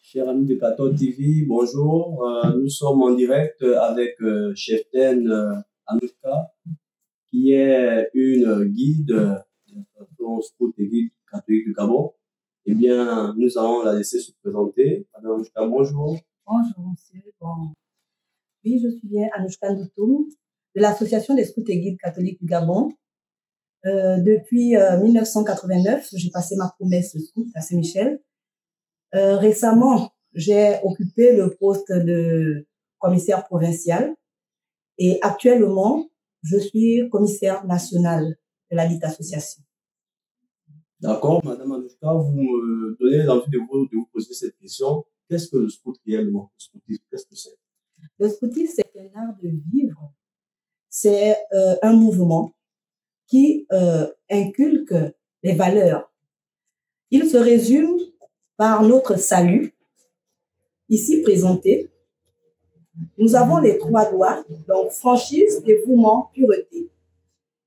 Chers amis de 14 TV, bonjour. Nous sommes en direct avec Cheftaine Anouchka, qui est une guide de l'association Scout et Guide catholique du Gabon. Eh bien, nous allons la laisser se présenter. Madame Anouchka, bonjour. Bonjour, monsieur. Bon. Oui, je suis bien Anouchka Ndoutoum, de l'association des Scouts et Guides catholiques du Gabon. Depuis 1989, j'ai passé ma promesse scout à Saint-Michel. Récemment, j'ai occupé le poste de commissaire provincial et actuellement, je suis commissaire national de la dite association. D'accord, Madame Anouchka, vous me donnez l'envie de vous poser cette question. Qu'est-ce que le scout réellement? Le scoutisme, qu'est-ce que c'est? Le scoutisme, c'est un art de vivre. C'est un mouvement qui inculque les valeurs. Il se résume par notre salut, ici présenté. Nous avons les 3 doigts, donc franchise, dévouement, pureté.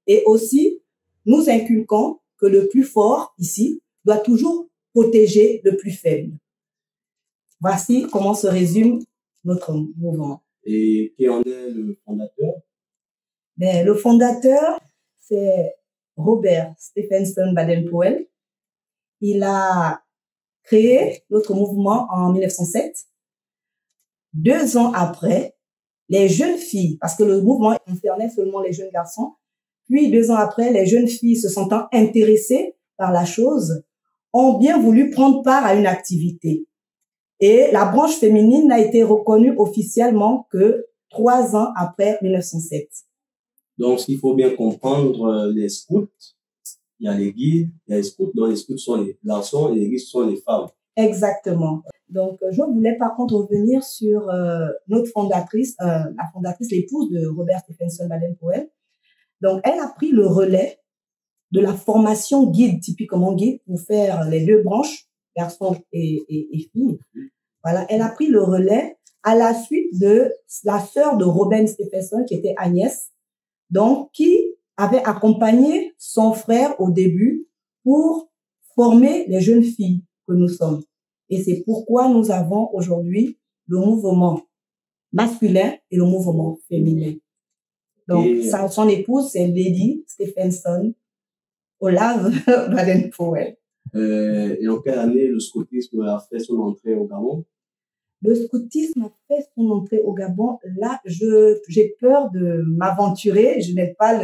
Et aussi, nous inculquons que le plus fort, ici, doit toujours protéger le plus faible. Voici comment se résume notre mouvement. Et qui en est le fondateur? Ben, le fondateur, c'est Robert Stephenson Baden-Powell. Il a créé notre mouvement en 1907. 2 ans après, les jeunes filles, parce que le mouvement concernait seulement les jeunes garçons, puis 2 ans après, les jeunes filles se sentant intéressées par la chose, ont bien voulu prendre part à une activité. Et la branche féminine n'a été reconnue officiellement que 3 ans après 1907. Donc, ce qu'il faut bien comprendre, les scouts, il y a les guides, il y a les scouts, donc les scouts sont les garçons et les guides sont les femmes. Exactement. Donc, je voulais par contre revenir sur notre fondatrice, la fondatrice, l'épouse de Robert Stephenson Baden-Powell. Donc, elle a pris le relais de la formation guide, typiquement guide, pour faire les 2 branches, garçons et filles. Voilà, elle a pris le relais à la suite de la sœur de Robert Stephenson, qui était Agnès, donc qui avait accompagné son frère au début pour former les jeunes filles que nous sommes. Et c'est pourquoi nous avons aujourd'hui le mouvement masculin et le mouvement féminin. Donc, son épouse, c'est Lady Stephenson Olave Baden-Powell. Et en quelle année le scoutisme a fait son entrée au Gabon? Le scoutisme a fait son entrée au Gabon. Là, j'ai peur de m'aventurer. Je n'ai pas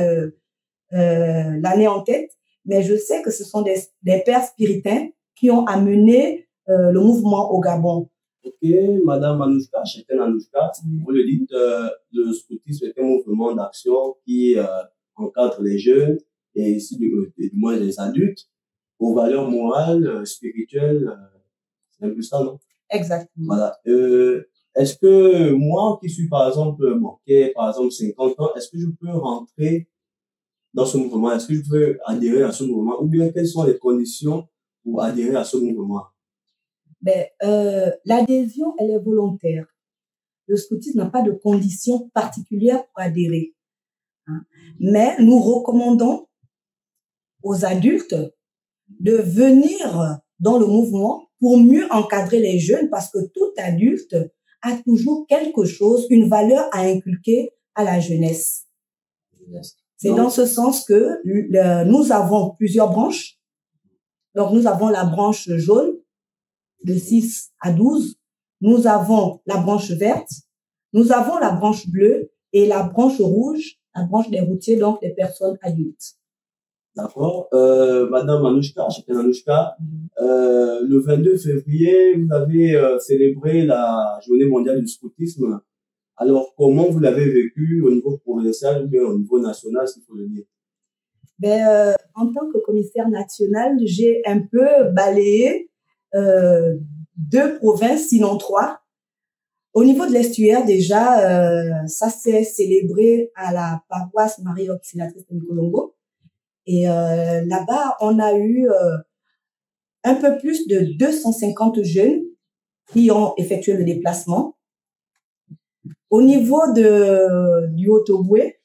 l'année en tête, mais je sais que ce sont des pères spiritains qui ont amené le mouvement au Gabon. Ok, Madame Anouchka, Cheftaine Anouchka, vous le dites, le scoutisme est un mouvement d'action qui encadre les jeunes et ici du moins les adultes aux valeurs morales, spirituelles, c'est un peu ça, non? Exactement. Voilà. Est-ce que moi qui suis par exemple, qui ai par exemple 50 ans, est-ce que je peux rentrer dans ce mouvement? Est-ce que je peux adhérer à ce mouvement? Ou bien quelles sont les conditions pour adhérer à ce mouvement? Ben, l'adhésion, elle est volontaire. Le scoutisme n'a pas de conditions particulières pour adhérer. Hein. Mais nous recommandons aux adultes de venir dans le mouvement pour mieux encadrer les jeunes, parce que tout adulte a toujours quelque chose, une valeur à inculquer à la jeunesse. C'est dans ce sens que nous avons plusieurs branches. Donc, nous avons la branche jaune, de 6 à 12. Nous avons la branche verte. Nous avons la branche bleue et la branche rouge, la branche des routiers, donc des personnes adultes. D'accord. Madame Anouchka, Cheftaine Anouchka, le 22 février, vous avez célébré la journée mondiale du scoutisme. Alors, comment vous l'avez vécu au niveau provincial ou bien au niveau national, s'il faut le dire? Ben, en tant que commissaire national, j'ai un peu balayé 2 provinces, sinon 3. Au niveau de l'estuaire, déjà, ça s'est célébré à la paroisse Marie Auxiliatrice de Nicolongo. Et là-bas, on a eu un peu plus de 250 jeunes qui ont effectué le déplacement. Au niveau du Haut-Ogooué,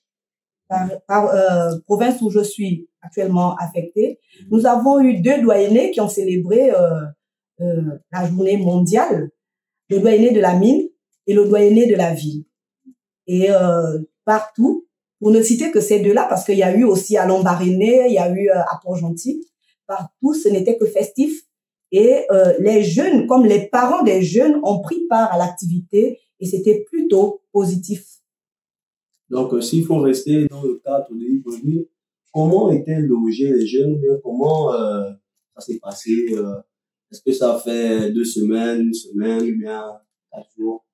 province où je suis actuellement affectée, nous avons eu 2 doyennés qui ont célébré la journée mondiale le doyenné de la mine et le doyenné de la ville. Et partout, pour ne citer que ces deux-là, parce qu'il y a eu aussi à Lambaréné, il y a eu à Port-Gentil, partout, ce n'était que festif. Et les jeunes, comme les parents des jeunes, ont pris part à l'activité et c'était plutôt positif. Donc, s'il faut rester dans le cadre de l'hypothèse, comment étaient logés les jeunes? Comment ça s'est passé? Est-ce que ça fait 2 semaines, une semaine, ou bien 4 jours?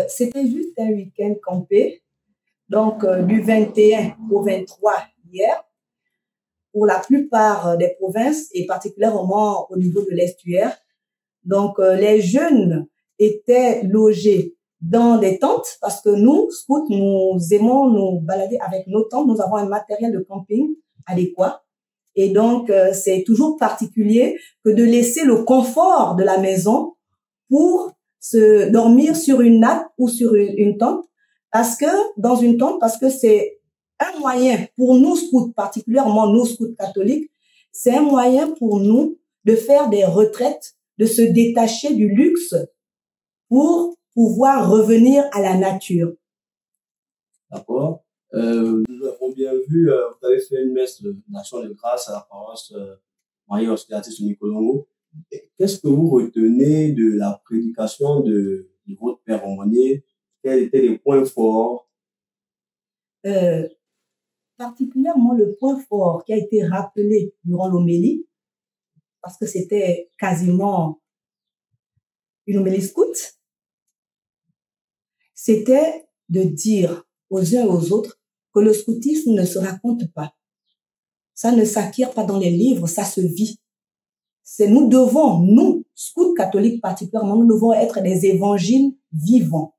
C'était juste un week-end campé, donc du 21 au 23 hier, pour la plupart des provinces et particulièrement au niveau de l'estuaire. Donc, les jeunes étaient logés dans des tentes parce que nous, scouts, nous aimons nous balader avec nos tentes. Nous avons un matériel de camping adéquat. Et donc, c'est toujours particulier que de laisser le confort de la maison pour se dormir sur une natte ou sur une tente. Dans une tente, parce que c'est un moyen pour nous scouts, particulièrement nous scouts catholiques, c'est un moyen pour nous de faire des retraites, de se détacher du luxe pour pouvoir revenir à la nature. D'accord. Nous avons bien vu, vous avez fait une messe d'action de grâce à la paroisse Marie-Hospitalis Nicolongo. Qu'est-ce que vous retenez de la prédication de votre père aumônier? Quels étaient les points forts? Particulièrement le point fort qui a été rappelé durant l'homélie, parce que c'était quasiment une homélie scout, c'était de dire aux uns et aux autres que le scoutisme ne se raconte pas. Ça ne s'acquiert pas dans les livres, ça se vit. Nous devons, nous, scouts catholiques particulièrement, nous devons être des évangiles vivants.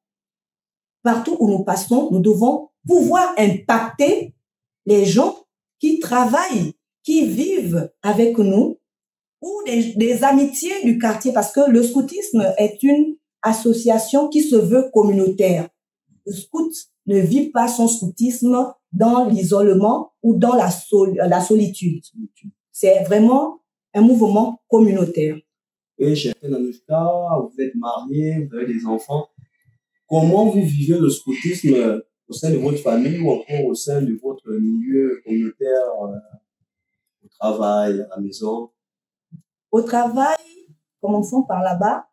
Partout où nous passons, nous devons pouvoir impacter les gens qui travaillent, qui vivent avec nous, ou des amitiés du quartier, parce que le scoutisme est une association qui se veut communautaire. Le scout ne vit pas son scoutisme dans l'isolement ou dans la solitude. C'est vraiment un mouvement communautaire. Et Cheftaine Anouchka, vous êtes mariée, vous avez des enfants. Comment vous vivez le scoutisme au sein de votre famille ou encore au sein de votre milieu communautaire, au travail, à la maison? Au travail, commençons par là-bas,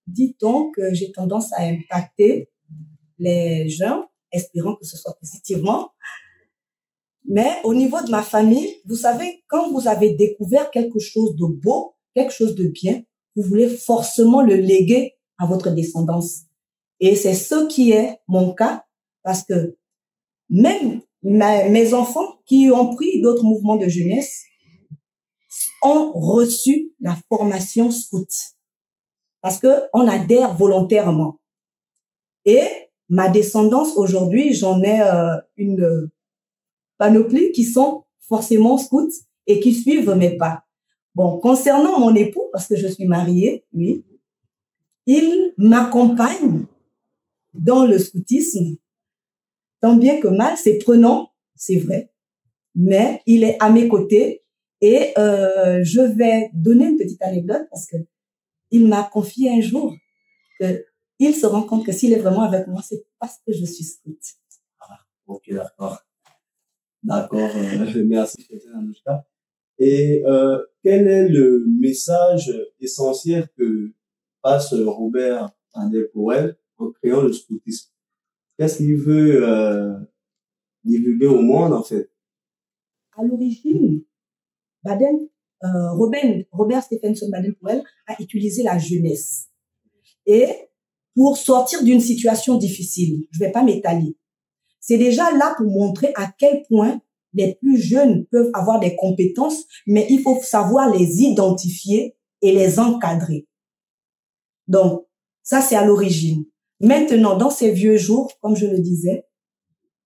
dit-on que j'ai tendance à impacter les gens, espérons que ce soit positivement. Mais au niveau de ma famille, vous savez, quand vous avez découvert quelque chose de beau, quelque chose de bien, vous voulez forcément le léguer à votre descendance. Et c'est ce qui est mon cas, parce que même mes enfants qui ont pris d'autres mouvements de jeunesse ont reçu la formation scout. Parce que on adhère volontairement. Et ma descendance aujourd'hui, j'en ai une panoplie qui sont forcément scouts et qui suivent mes pas. Bon, concernant mon époux, parce que je suis mariée, oui, il m'accompagne dans le scoutisme, tant bien que mal, c'est prenant, c'est vrai, mais il est à mes côtés et je vais donner une petite anecdote parce que il m'a confié un jour qu'il se rend compte que s'il est vraiment avec moi, c'est parce que je suis scout. Ah, ok, d'accord. D'accord, merci, Cheftaine Anouchka. Et quel est le message essentiel que passe Robert Baden-Powell en créant le scoutisme? Qu'est-ce qu'il veut divulguer au monde, en fait? À l'origine, Robert Stephenson Baden-Powell a utilisé la jeunesse. Et pour sortir d'une situation difficile, je ne vais pas m'étaler. C'est déjà là pour montrer à quel point les plus jeunes peuvent avoir des compétences, mais il faut savoir les identifier et les encadrer. Donc, ça, c'est à l'origine. Maintenant, dans ces vieux jours, comme je le disais,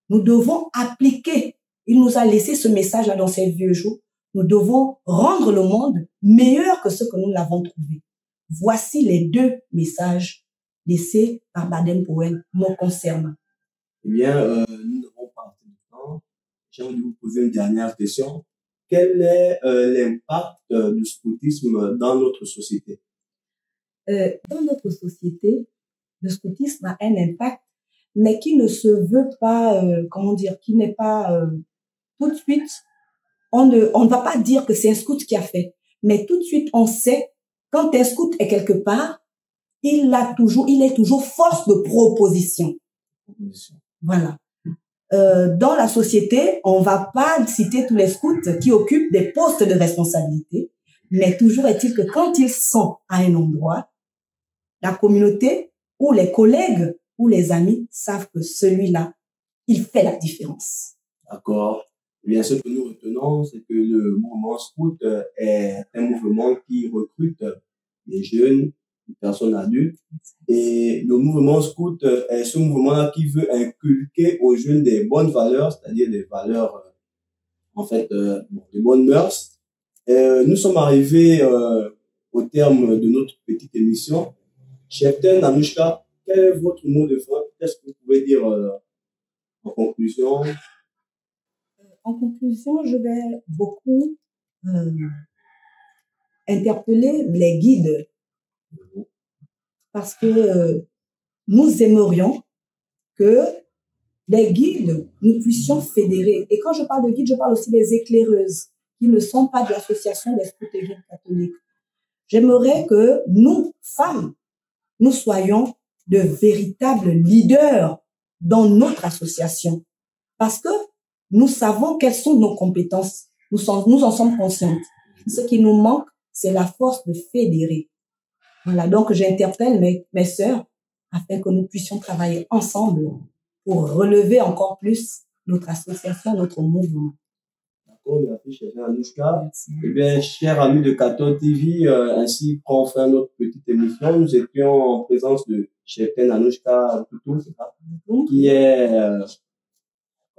nous devons appliquer. Il nous a laissé ce message-là dans ces vieux jours. Nous devons rendre le monde meilleur que ce que nous l'avons trouvé. Voici les 2 messages laissés par Baden-Powell me concernant. Eh bien, nous n'avons pas assez de temps. J'ai envie de vous poser une dernière question. Quel est l'impact du scoutisme dans notre société? Dans notre société, le scoutisme a un impact, mais qui ne se veut pas, comment dire, qui n'est pas tout de suite, on ne va pas dire que c'est un scout qui a fait, mais tout de suite, on sait, quand un scout est quelque part, il est toujours force de proposition. Voilà. Dans la société, on va pas citer tous les scouts qui occupent des postes de responsabilité, mais toujours est-il que quand ils sont à un endroit, la communauté ou les collègues ou les amis savent que celui-là, il fait la différence. D'accord. Eh bien, ce que nous retenons, c'est que le mouvement scout est un mouvement qui recrute les jeunes, les personnes adultes. Et le mouvement scout est ce mouvement-là qui veut inculquer aux jeunes des bonnes valeurs, c'est-à-dire des valeurs, des bonnes mœurs. Nous sommes arrivés au terme de notre petite émission. Cheftaine, Anouchka, quel est votre mot de fin? Qu'est-ce que vous pouvez dire en conclusion? En conclusion, je vais beaucoup interpeller les guides parce que nous aimerions que les guides, nous puissions fédérer. Et quand je parle de guides, je parle aussi des éclaireuses qui ne sont pas de l'association des scouts et guides catholiques. J'aimerais que nous, femmes, nous soyons de véritables leaders dans notre association parce que nous savons quelles sont nos compétences. Nous en sommes conscientes. Ce qui nous manque, c'est la force de fédérer. Voilà, donc j'interpelle mes sœurs afin que nous puissions travailler ensemble pour relever encore plus notre association, notre mouvement. D'accord, merci, chère Anouchka. Eh bien, chers amis de Cathode TV, ainsi prend fin notre petite émission. Nous étions en présence de cheftaine Anouchka Toutou, c'est ça, qui est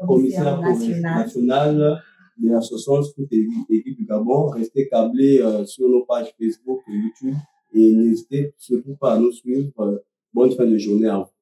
commissaire national de l'association Scout et Guide du Gabon. Restez câblés sur nos pages Facebook et YouTube et n'hésitez surtout pas à nous suivre. Bonne fin de journée à vous.